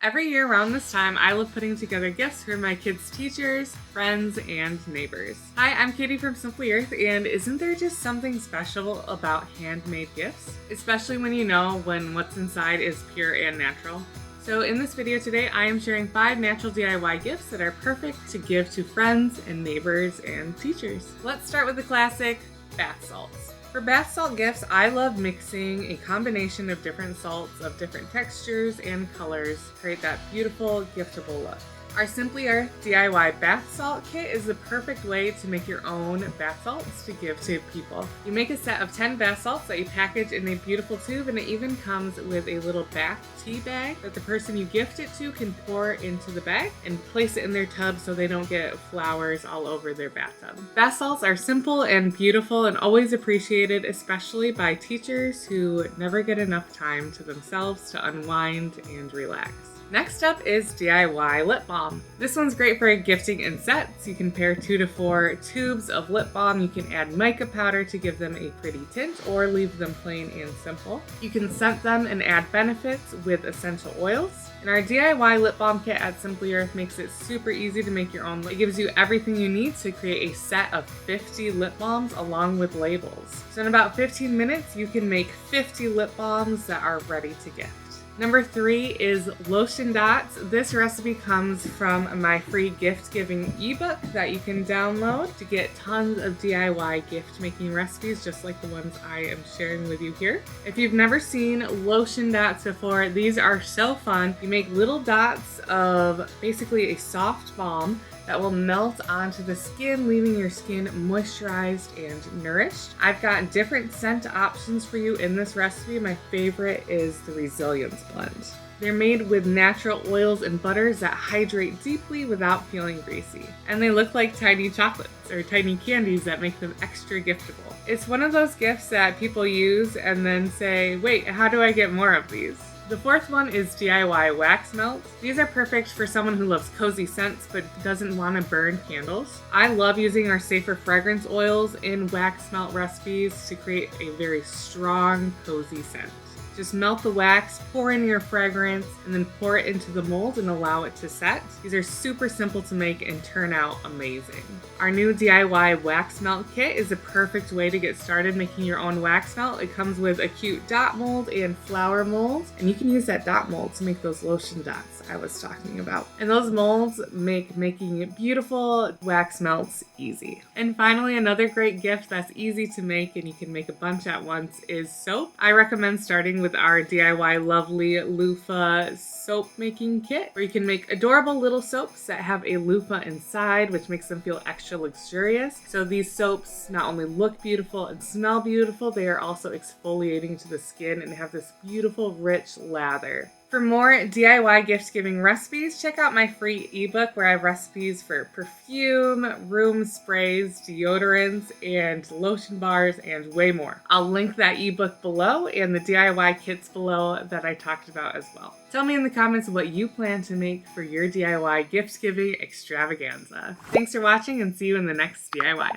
Every year around this time, I love putting together gifts for my kids' teachers, friends, and neighbors. Hi, I'm Katie from Simply Earth, and isn't there just something special about handmade gifts? Especially when you know when what's inside is pure and natural. So in this video today, I am sharing 5 natural DIY gifts that are perfect to give to friends and neighbors and teachers. Let's start with the classic bath salts. For bath salt gifts, I love mixing a combination of different salts of different textures and colors to create that beautiful, giftable look. Our Simply Earth DIY bath salt kit is the perfect way to make your own bath salts to give to people. You make a set of 10 bath salts that you package in a beautiful tube, and it even comes with a little bath tea bag that the person you gift it to can pour into the bag and place it in their tub so they don't get flowers all over their bathtub. Bath salts are simple and beautiful and always appreciated, especially by teachers who never get enough time to themselves to unwind and relax. Next up is DIY lip balm. This one's great for gifting in sets. You can pair 2 to 4 tubes of lip balm. You can add mica powder to give them a pretty tint or leave them plain and simple. You can scent them and add benefits with essential oils. And our DIY lip balm kit at Simply Earth makes it super easy to make your own. It gives you everything you need to create a set of 50 lip balms along with labels. So in about 15 minutes, you can make 50 lip balms that are ready to gift. Number 3 is lotion dots. This recipe comes from my free gift giving ebook that you can download to get tons of DIY gift making recipes just like the ones I am sharing with you here. If you've never seen lotion dots before, these are so fun. You make little dots of basically a soft balm that will melt onto the skin, leaving your skin moisturized and nourished. I've got different scent options for you in this recipe. My favorite is the Resilience blend. They're made with natural oils and butters that hydrate deeply without feeling greasy. And they look like tiny chocolates or tiny candies that make them extra giftable. It's one of those gifts that people use and then say, wait, how do I get more of these? The 4th one is DIY wax melts. These are perfect for someone who loves cozy scents but doesn't want to burn candles. I love using our safer fragrance oils in wax melt recipes to create a very strong, cozy scent. Just melt the wax, pour in your fragrance, and then pour it into the mold and allow it to set. These are super simple to make and turn out amazing. Our new DIY wax melt kit is a perfect way to get started making your own wax melt. It comes with a cute dot mold and flower mold, and you can use that dot mold to make those lotion dots I was talking about. And those molds make making beautiful wax melts easy. And finally, another great gift that's easy to make and you can make a bunch at once is soap. I recommend starting with our DIY lovely Loofah soap making kit, where you can make adorable little soaps that have a loofah inside, which makes them feel extra luxurious. So these soaps not only look beautiful and smell beautiful, they are also exfoliating to the skin and have this beautiful rich lather. For more DIY gift-giving recipes, check out my free ebook where I have recipes for perfume, room sprays, deodorants, and lotion bars, and way more. I'll link that ebook below and the DIY kits below that I talked about as well. Tell me in the comments what you plan to make for your DIY gift-giving extravaganza. Thanks for watching and see you in the next DIY.